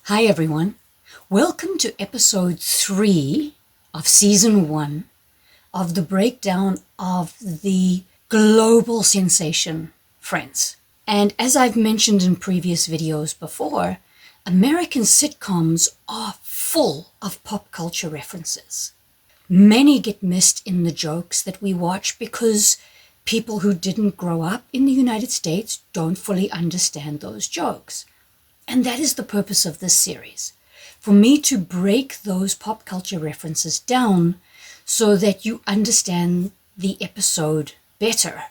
Hi everyone, welcome to episode 3 of season 1 of the breakdown of the global sensation Friends. And as I've mentioned in previous videos before, American sitcoms are full of pop culture references. Many get missed in the jokes that we watch because people who didn't grow up in the United States don't fully understand those jokes. And that is the purpose of this series, for me to break those pop culture references down so that you understand the episode better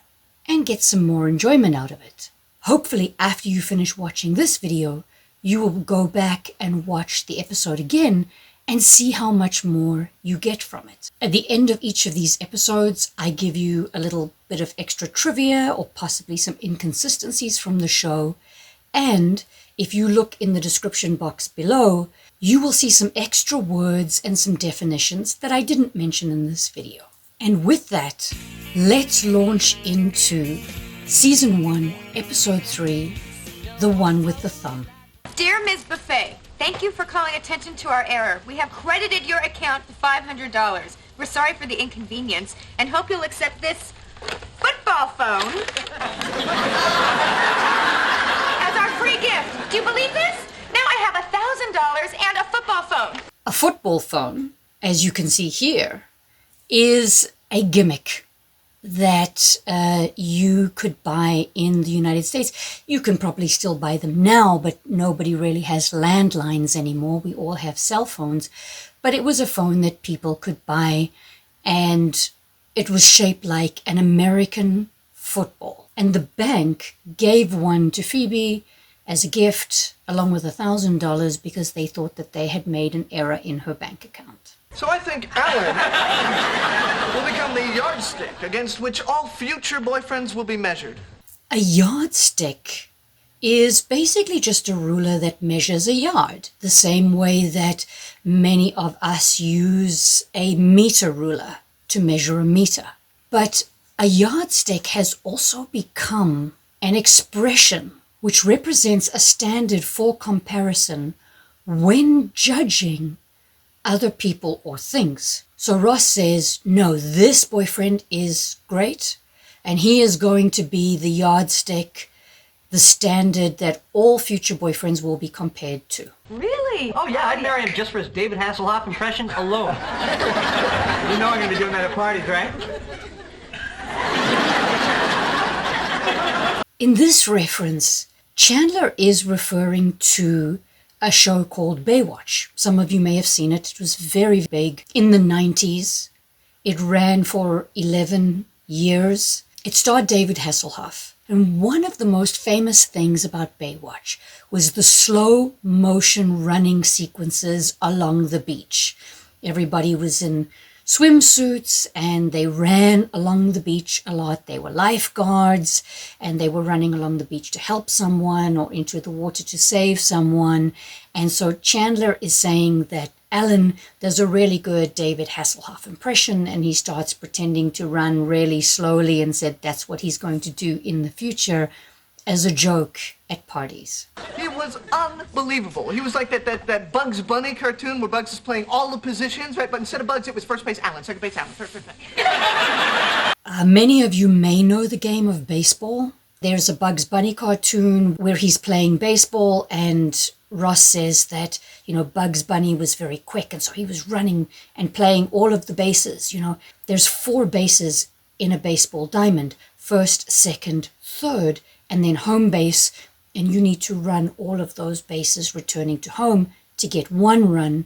and get some more enjoyment out of it. Hopefully, after you finish watching this video, you will go back and watch the episode again and see how much more you get from it. At the end of each of these episodes, I give you a little bit of extra trivia or possibly some inconsistencies from the show. And if you look in the description box below, you will see some extra words and some definitions that I didn't mention in this video. And with that, let's launch into Season 1, Episode 3, The One with the Thumb. Dear Ms. Buffet, thank you for calling attention to our error. We have credited your account to $500. We're sorry for the inconvenience and hope you'll accept this football phone as our free gift. Do you believe this? Now I have $1,000 and a football phone. A football phone, as you can see here, is a gimmick that you could buy in the United States. You can probably still buy them now, but nobody really has landlines anymore. We all have cell phones. But it was a phone that people could buy, and it was shaped like an American football. And the bank gave one to Phoebe as a gift, along with $1,000, because they thought that they had made an error in her bank account. So I think Alan will become the yardstick against which all future boyfriends will be measured. A yardstick is basically just a ruler that measures a yard, the same way that many of us use a meter ruler to measure a meter. But a yardstick has also become an expression which represents a standard for comparison when judging other people or things. So Ross says, no, this boyfriend is great, and he is going to be the yardstick, the standard that all future boyfriends will be compared to. Really? Oh, yeah, I'd marry him just for his David Hasselhoff impression alone. You know I'm going to be doing that at parties, right? In this reference, Chandler is referring to a show called Baywatch. Some of you may have seen it. It was very big in the 90s. It ran for 11 years. It starred David Hasselhoff. And one of the most famous things about Baywatch was the slow motion running sequences along the beach. Everybody was in swimsuits and they ran along the beach a lot. They were lifeguards and they were running along the beach to help someone or into the water to save someone. And so Chandler is saying that Alan does a really good David Hasselhoff impression, and he starts pretending to run really slowly and said that's what he's going to do in the future as a joke at parties. He was unbelievable. He was like that Bugs Bunny cartoon where Bugs is playing all the positions, right? But instead of Bugs, it was first base Alan, second base Alan, first base. Many of you may know the game of baseball. There's a Bugs Bunny cartoon where he's playing baseball, and Ross says that, Bugs Bunny was very quick, and so he was running and playing all of the bases. There's 4 bases in a baseball diamond: first, second, third, and then home base, and you need to run all of those bases returning to home to get 1 run,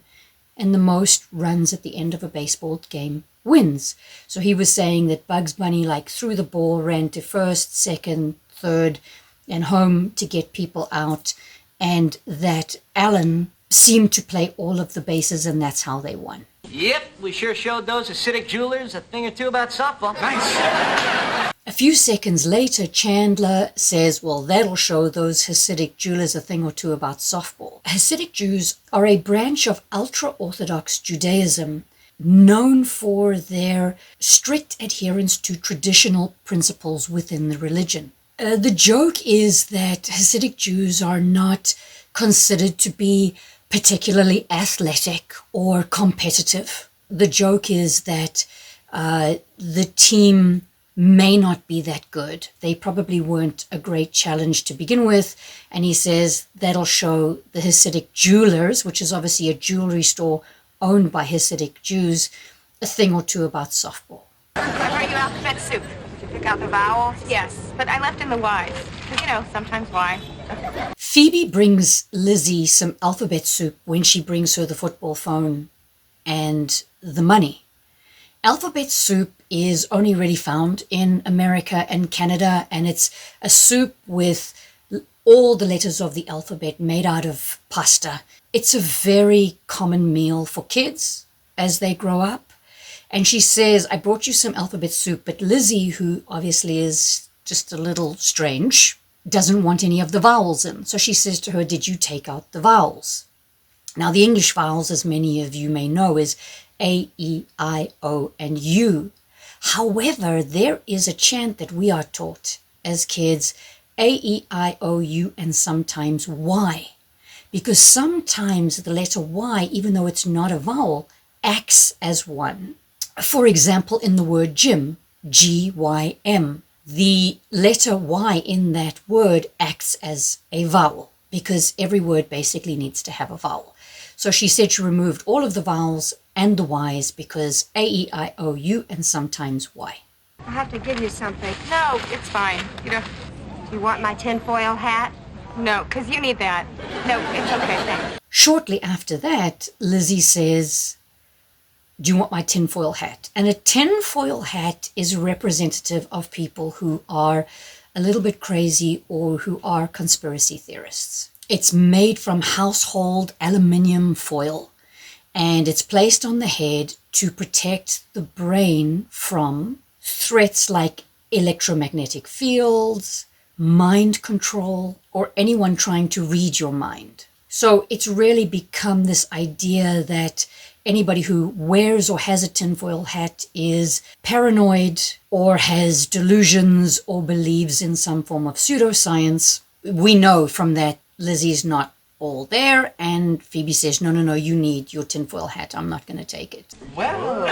and the most runs at the end of a baseball game wins. So he was saying that Bugs Bunny threw the ball, ran to first, second, third, and home to get people out, and that Alan seemed to play all of the bases, and that's how they won. Yep, we sure showed those Hasidic Jewelers a thing or two about softball. Nice. A few seconds later, Chandler says, well, that'll show those Hasidic Jewelers a thing or two about softball. Hasidic Jews are a branch of ultra-Orthodox Judaism known for their strict adherence to traditional principles within the religion. The joke is that Hasidic Jews are not considered to be particularly athletic or competitive. The joke is that the team may not be that good. They probably weren't a great challenge to begin with. And he says that'll show the Hasidic Jewelers, which is obviously a jewelry store owned by Hasidic Jews, a thing or two about softball. I brought you alphabet soup. Did you pick out the vowels? Yes, but I left in the Y's. Because, sometimes Y. Phoebe brings Lizzie some alphabet soup when she brings her the football phone and the money. Alphabet soup is only really found in America and Canada, and it's a soup with all the letters of the alphabet made out of pasta. It's a very common meal for kids as they grow up. And she says, I brought you some alphabet soup, but Lizzie, who obviously is just a little strange, doesn't want any of the vowels in. So she says to her, did you take out the vowels? Now, the English vowels, as many of you may know, is A, E, I, O, and U. However, there is a chant that we are taught as kids, A, E, I, O, U, and sometimes Y. Because sometimes the letter Y, even though it's not a vowel, acts as one. For example, in the word gym, G-Y-M, the letter Y in that word acts as a vowel because every word basically needs to have a vowel. So she said she removed all of the vowels and the Y's because A, E, I, O, U, and sometimes Y. I have to give you something. No, it's fine. Do you want my tinfoil hat? No, because you need that. No, it's okay, thanks. Shortly after that, Lizzie says, do you want my tinfoil hat? And a tinfoil hat is representative of people who are a little bit crazy or who are conspiracy theorists. It's made from household aluminium foil, and it's placed on the head to protect the brain from threats like electromagnetic fields, mind control, or anyone trying to read your mind. So it's really become this idea that anybody who wears or has a tinfoil hat is paranoid or has delusions or believes in some form of pseudoscience. We know from that Lizzie's not all there, and Phoebe says, no, you need your tinfoil hat. I'm not going to take it. Well,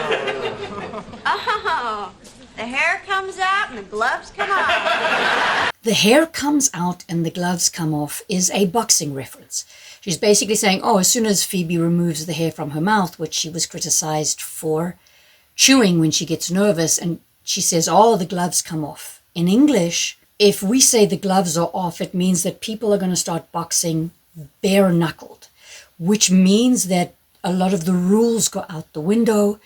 Oh, the hair comes out and the gloves come off. The hair comes out and the gloves come off is a boxing reference. She's basically saying, as soon as Phoebe removes the hair from her mouth, which she was criticized for chewing when she gets nervous, and she says, the gloves come off. In English, if we say the gloves are off, it means that people are going to start boxing bare-knuckled, which means that a lot of the rules go out the window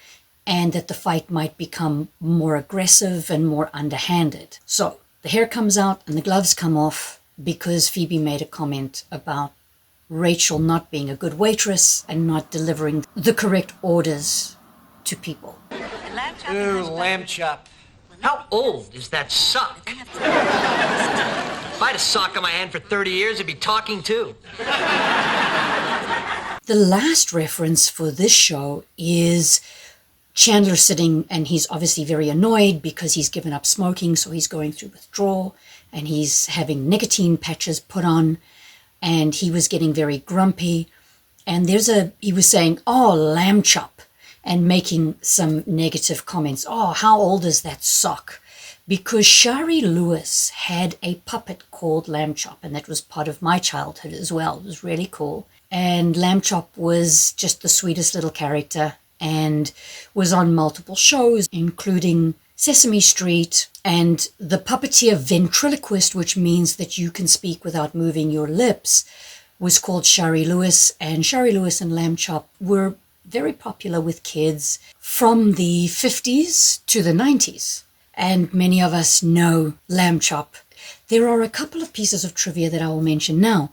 and that the fight might become more aggressive and more underhanded. So the hair comes out and the gloves come off because Phoebe made a comment about Rachel not being a good waitress and not delivering the correct orders to people. Ooh, Lambchop. How old is that sock? If I had a sock on my hand for 30 years, it'd be talking too. The last reference for this show is Chandler sitting, and he's obviously very annoyed because he's given up smoking, so he's going through withdrawal, and he's having nicotine patches put on, and he was getting very grumpy. And he was saying, Lambchop, and making some negative comments. How old is that sock? Because Shari Lewis had a puppet called Lambchop, and that was part of my childhood as well. It was really cool. And Lambchop was just the sweetest little character and was on multiple shows, including Sesame Street and The Puppeteer Ventriloquist, which means that you can speak without moving your lips, was called Shari Lewis. And Shari Lewis and Lambchop were very popular with kids from the 50s to the 90s. And many of us know Lambchop. There are a couple of pieces of trivia that I will mention now.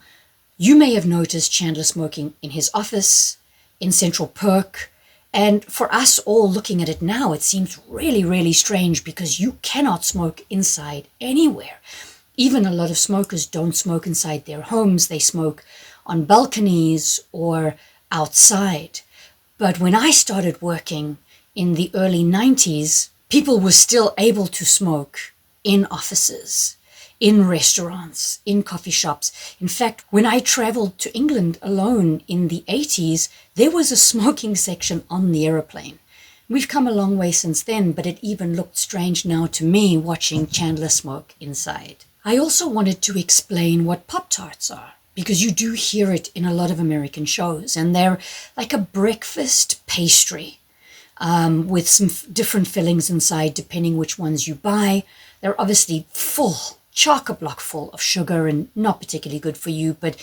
You may have noticed Chandler smoking in his office, in Central Perk, and for us all looking at it now, it seems really, really strange because you cannot smoke inside anywhere. Even a lot of smokers don't smoke inside their homes. They smoke on balconies or outside. But when I started working in the early 90s, people were still able to smoke in offices, in restaurants, in coffee shops. In fact, when I traveled to England alone in the 80s, there was a smoking section on the aeroplane. We've come a long way since then, but it even looked strange now to me watching Chandler smoke inside. I also wanted to explain what Pop-Tarts are, because you do hear it in a lot of American shows, and they're like a breakfast pastry with some different fillings inside depending which ones you buy. They're obviously full, chock-a-block full of sugar and not particularly good for you, but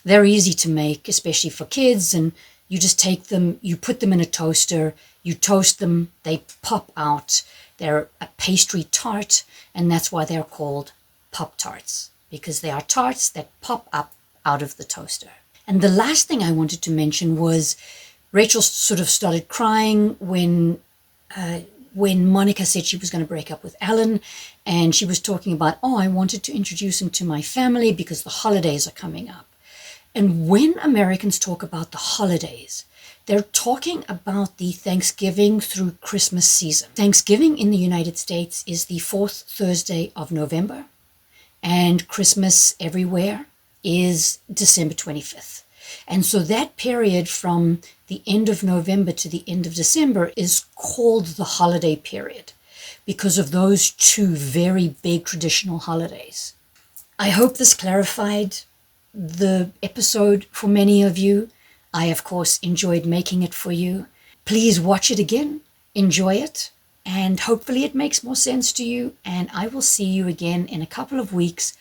they're easy to make, especially for kids. And you just take them, you put them in a toaster, you toast them, they pop out. They're a pastry tart, and that's why they're called Pop-Tarts, because they are tarts that pop up out of the toaster. And the last thing I wanted to mention was Rachel sort of started crying when Monica said she was going to break up with Alan, and she was talking about, I wanted to introduce him to my family because the holidays are coming up. And when Americans talk about the holidays, they're talking about the Thanksgiving through Christmas season. Thanksgiving in the United States is the fourth Thursday of November, and Christmas everywhere is December 25th. And so that period from the end of November to the end of December is called the holiday period because of those two very big traditional holidays. I hope this clarified the episode for many of you. I, of course, enjoyed making it for you. Please watch it again, enjoy it, and hopefully it makes more sense to you. And I will see you again in a couple of weeks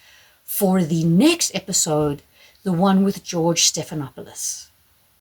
for the next episode, the one with George Stephanopoulos.